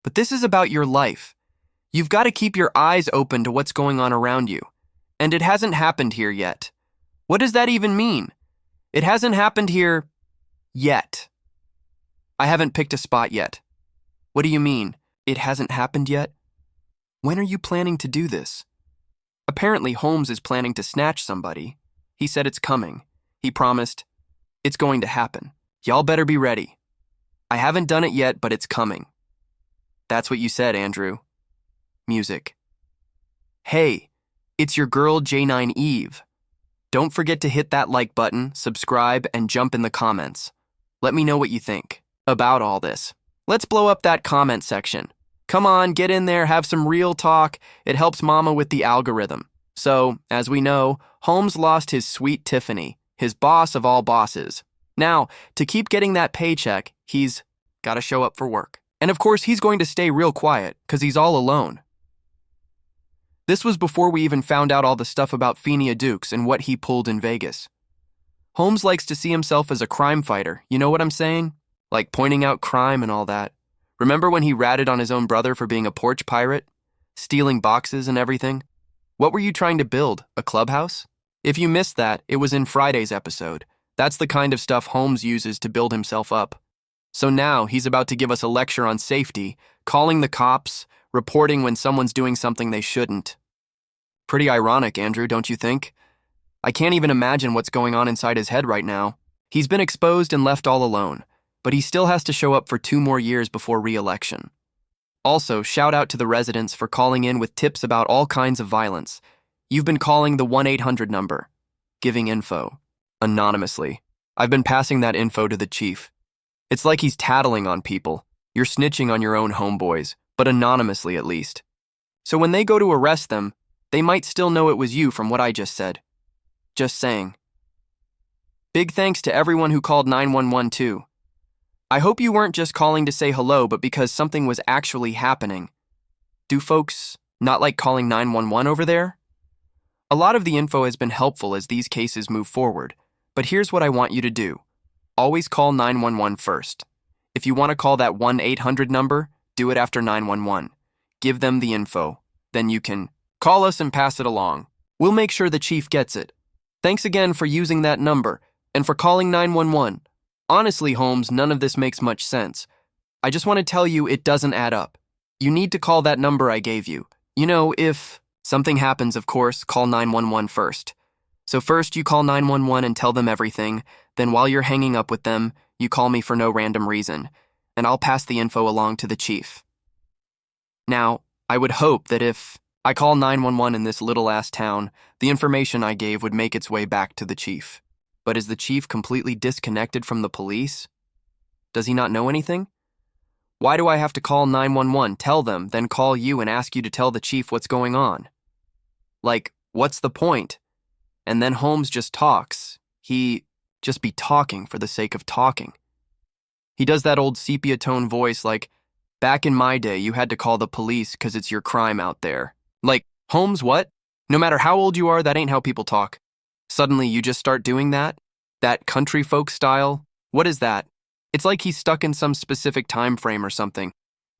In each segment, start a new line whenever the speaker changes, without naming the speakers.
But this is about your life. You've got to keep your eyes open to what's going on around you. And it hasn't happened here yet. What does that even mean? It hasn't happened here yet. I haven't picked a spot yet. What do you mean? It hasn't happened yet? When are you planning to do this? Apparently, Holmes is planning to snatch somebody. He said it's coming. He promised, it's going to happen. Y'all better be ready. I haven't done it yet, but it's coming. That's what you said, Andrew. Music. Hey, it's your girl J9 Eve. Don't forget to hit that like button, subscribe, and jump in the comments. Let me know what you think about all this. Let's blow up that comment section. Come on, get in there, have some real talk. It helps Mama with the algorithm. So, as we know, Holmes lost his sweet Tiffany, his boss of all bosses. Now, to keep getting that paycheck, he's got to show up for work. And of course, he's going to stay real quiet, because he's all alone. This was before we even found out all the stuff about Phenia Dukes and what he pulled in Vegas. Holmes likes to see himself as a crime fighter, you know what I'm saying? Like pointing out crime and all that. Remember when he ratted on his own brother for being a porch pirate? Stealing boxes and everything? What were you trying to build, a clubhouse? If you missed that, it was in Friday's episode. That's the kind of stuff Holmes uses to build himself up. So now he's about to give us a lecture on safety, calling the cops, reporting when someone's doing something they shouldn't. Pretty ironic, Andrew, don't you think? I can't even imagine what's going on inside his head right now. He's been exposed and left all alone, but he still has to show up for 2 more years before re-election. Also, shout out to the residents for calling in with tips about all kinds of violence. You've been calling the 1-800 number, giving info, anonymously. I've been passing that info to the chief. It's like he's tattling on people. You're snitching on your own homeboys, but anonymously at least. So when they go to arrest them, they might still know it was you from what I just said. Just saying. Big thanks to everyone who called 911 too. I hope you weren't just calling to say hello, but because something was actually happening. Do folks not like calling 911 over there? A lot of the info has been helpful as these cases move forward, but here's what I want you to do. Always call 911 first. If you want to call that 1-800 number, do it after 911. Give them the info. Then you can call us and pass it along. We'll make sure the chief gets it. Thanks again for using that number and for calling 911. Honestly, Holmes, none of this makes much sense. I just want to tell you it doesn't add up. You need to call that number I gave you. You know, if something happens, of course, call 911 first. So first you call 911 and tell them everything, then while you're hanging up with them, you call me for no random reason, and I'll pass the info along to the chief. Now, I would hope that if I call 911 in this little-ass town, the information I gave would make its way back to the chief. But is the chief completely disconnected from the police? Does he not know anything? Why do I have to call 911, tell them, then call you and ask you to tell the chief what's going on? Like, what's the point? And then Holmes just talks. He just be talking for the sake of talking. He does that old sepia tone voice like, back in my day, you had to call the police because it's your crime out there. Like, Holmes, what? No matter how old you are, that ain't how people talk. Suddenly, you just start doing that? That country folk style? What is that? It's like he's stuck in some specific time frame or something.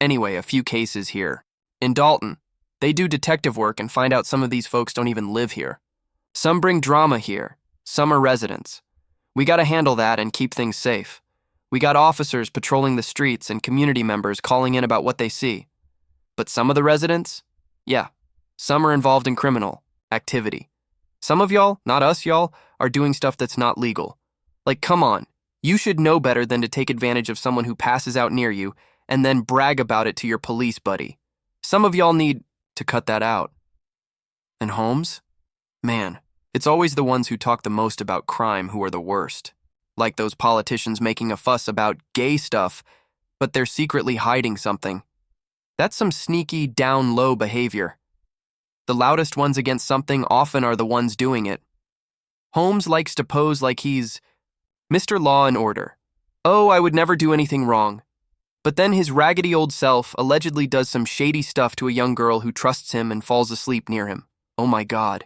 Anyway, a few cases here. In Dalton, they do detective work and find out some of these folks don't even live here. Some bring drama here. Some are residents. We gotta handle that and keep things safe. We got officers patrolling the streets and community members calling in about what they see. But some of the residents? Yeah, some are involved in criminal activity. Some of y'all, not us y'all, are doing stuff that's not legal. Like, come on, you should know better than to take advantage of someone who passes out near you and then brag about it to your police buddy. Some of y'all need to cut that out. And Holmes? Man, it's always the ones who talk the most about crime who are the worst. Like those politicians making a fuss about gay stuff, but they're secretly hiding something. That's some sneaky, down-low behavior. The loudest ones against something often are the ones doing it. Holmes likes to pose like he's Mr. Law and Order. Oh, I would never do anything wrong. But then his raggedy old self allegedly does some shady stuff to a young girl who trusts him and falls asleep near him. Oh my God.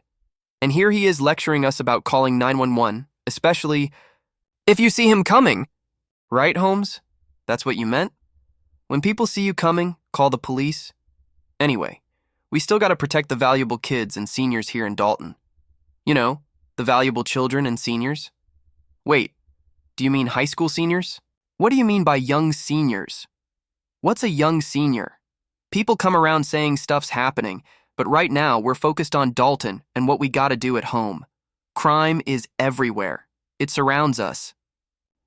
And here he is lecturing us about calling 911, especially if you see him coming. Right, Holmes? That's what you meant? When people see you coming, call the police. Anyway, we still gotta protect the valuable kids and seniors here in Dalton. You know, the valuable children and seniors. Wait, do you mean high school seniors? What do you mean by young seniors? What's a young senior? People come around saying stuff's happening, but right now we're focused on Dalton and what we gotta do at home. Crime is everywhere. It surrounds us.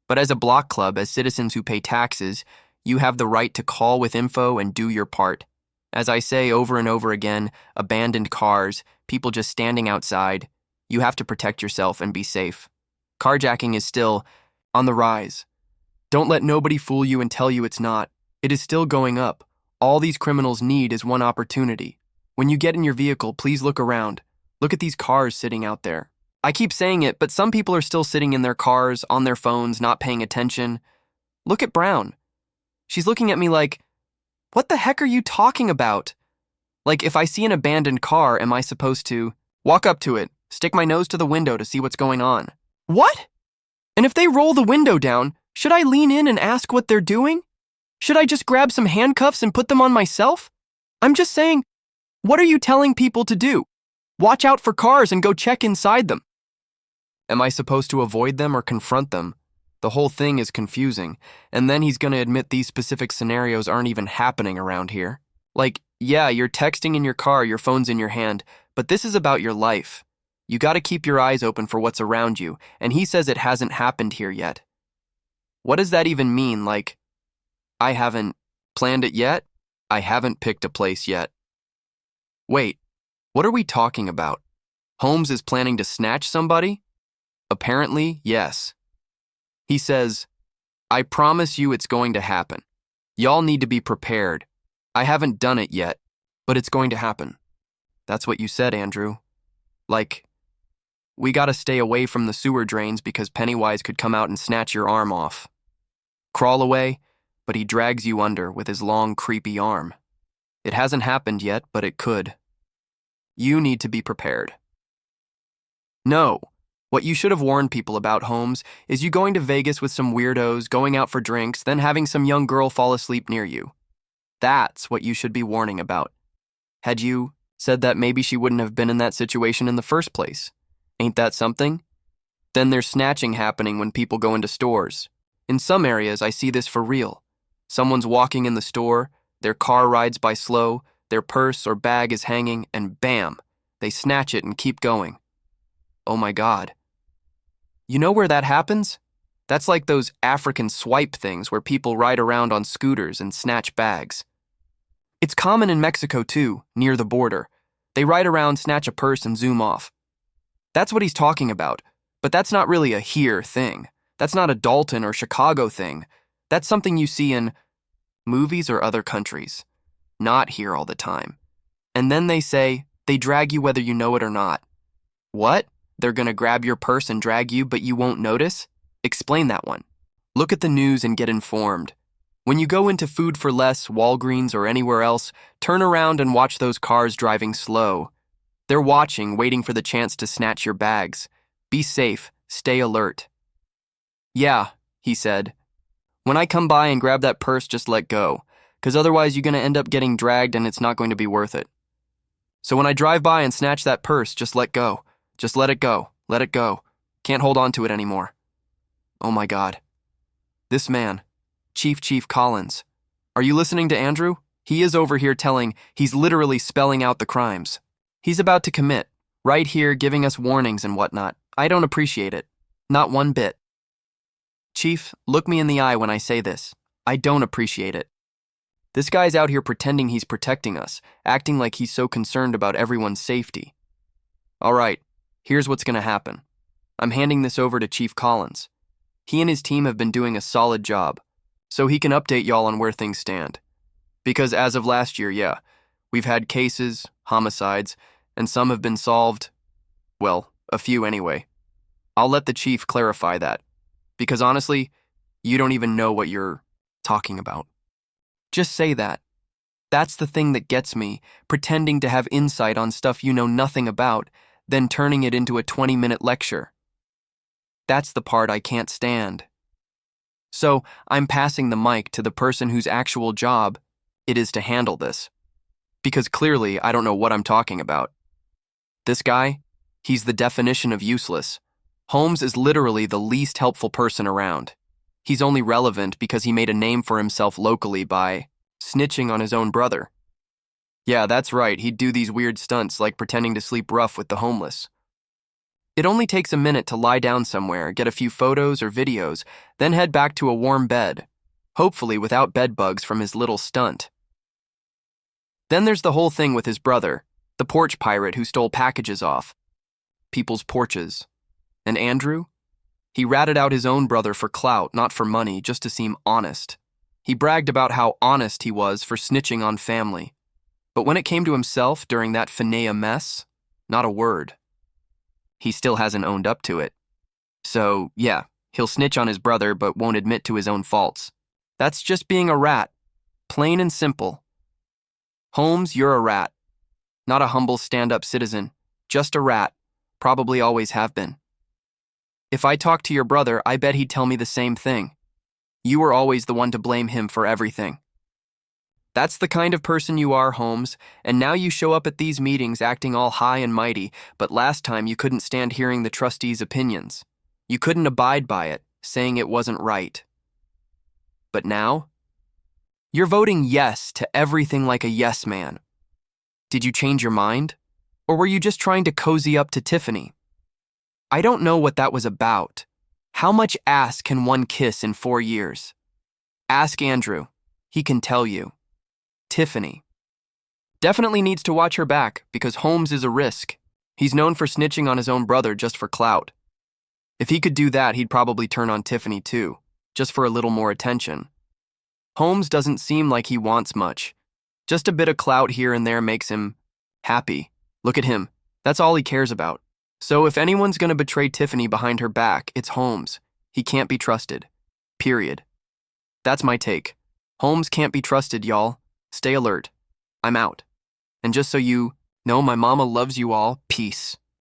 But as a block club, as citizens who pay taxes, you have the right to call with info and do your part. As I say over and over again, abandoned cars, people just standing outside, you have to protect yourself and be safe. Carjacking is still on the rise. Don't let nobody fool you and tell you it's not. It is still going up. All these criminals need is one opportunity. When you get in your vehicle, please look around. Look at these cars sitting out there. I keep saying it, but some people are still sitting in their cars, on their phones, not paying attention. Look at Brown. She's looking at me like, what the heck are you talking about? Like, if I see an abandoned car, am I supposed to walk up to it, stick my nose to the window to see what's going on? What? And if they roll the window down, should I lean in and ask what they're doing? Should I just grab some handcuffs and put them on myself? I'm just saying, what are you telling people to do? Watch out for cars and go check inside them. Am I supposed to avoid them or confront them? The whole thing is confusing, and then he's going to admit these specific scenarios aren't even happening around here. Like, yeah, you're texting in your car, your phone's in your hand, but this is about your life. You got to keep your eyes open for what's around you, and he says it hasn't happened here yet. What does that even mean? Like, I haven't planned it yet? I haven't picked a place yet. Wait, what are we talking about? Holmes is planning to snatch somebody? Apparently, yes. He says, I promise you it's going to happen. Y'all need to be prepared. I haven't done it yet, but it's going to happen. That's what you said, Andrew. Like, we gotta stay away from the sewer drains because Pennywise could come out and snatch your arm off. Crawl away, but he drags you under with his long, creepy arm. It hasn't happened yet, but it could. You need to be prepared. No. What you should have warned people about, Holmes, is you going to Vegas with some weirdos, going out for drinks, then having some young girl fall asleep near you. That's what you should be warning about. Had you said that, maybe she wouldn't have been in that situation in the first place. Ain't that something? Then there's snatching happening when people go into stores. In some areas, I see this for real. Someone's walking in the store, their car rides by slow, their purse or bag is hanging, and bam, they snatch it and keep going. Oh my God. You know where that happens? That's like those African swipe things where people ride around on scooters and snatch bags. It's common in Mexico too, near the border. They ride around, snatch a purse, and zoom off. That's what he's talking about, but that's not really a here thing. That's not a Dalton or Chicago thing. That's something you see in movies or other countries. Not here all the time. And then they say, they drag you whether you know it or not. What? They're gonna grab your purse and drag you, but you won't notice? Explain that one. Look at the news and get informed. When you go into Food for Less, Walgreens, or anywhere else, turn around and watch those cars driving slow. They're watching, waiting for the chance to snatch your bags. Be safe, stay alert. Yeah, he said. When I come by and grab that purse, just let go, because otherwise you're gonna end up getting dragged and it's not going to be worth it. So when I drive by and snatch that purse, just let go. Just let it go. Let it go. Can't hold on to it anymore. Oh my God. This man, Chief Collins. Are you listening to Andrew? He is over here he's literally spelling out the crimes. He's about to commit, right here giving us warnings and whatnot. I don't appreciate it. Not one bit. Chief, look me in the eye when I say this. I don't appreciate it. This guy's out here pretending he's protecting us, acting like he's so concerned about everyone's safety. All right. Here's what's going to happen. I'm handing this over to Chief Collins. He and his team have been doing a solid job, so he can update y'all on where things stand. Because as of last year, yeah, we've had cases, homicides, and some have been solved. Well, a few anyway. I'll let the chief clarify that, because honestly, you don't even know what you're talking about. Just say that. That's the thing that gets me, pretending to have insight on stuff you know nothing about, then turning it into a 20-minute lecture. That's the part I can't stand. So I'm passing the mic to the person whose actual job it is to handle this. Because clearly I don't know what I'm talking about. This guy, he's the definition of useless. Holmes is literally the least helpful person around. He's only relevant because he made a name for himself locally by snitching on his own brother. Yeah, that's right, he'd do these weird stunts like pretending to sleep rough with the homeless. It only takes a minute to lie down somewhere, get a few photos or videos, then head back to a warm bed, hopefully without bed bugs from his little stunt. Then there's the whole thing with his brother, the porch pirate who stole packages off people's porches. And Andrew? He ratted out his own brother for clout, not for money, just to seem honest. He bragged about how honest he was for snitching on family. But when it came to himself during that Finea mess, not a word. He still hasn't owned up to it. So, yeah, he'll snitch on his brother but won't admit to his own faults. That's just being a rat. Plain and simple. Holmes, you're a rat. Not a humble stand-up citizen. Just a rat. Probably always have been. If I talked to your brother, I bet he'd tell me the same thing. You were always the one to blame him for everything. That's the kind of person you are, Holmes, and now you show up at these meetings acting all high and mighty, but last time you couldn't stand hearing the trustees' opinions. You couldn't abide by it, saying it wasn't right. But now? You're voting yes to everything like a yes man. Did you change your mind? Or were you just trying to cozy up to Tiffany? I don't know what that was about. How much ass can one kiss in 4 years? Ask Andrew. He can tell you. Tiffany. Definitely needs to watch her back because Holmes is a risk. He's known for snitching on his own brother just for clout. If he could do that, he'd probably turn on Tiffany too, just for a little more attention. Holmes doesn't seem like he wants much. Just a bit of clout here and there makes him happy. Look at him. That's all he cares about. So if anyone's gonna betray Tiffany behind her back, it's Holmes. He can't be trusted. Period. That's my take. Holmes can't be trusted, y'all. Stay alert. I'm out. And just so you know, my mama loves you all. Peace.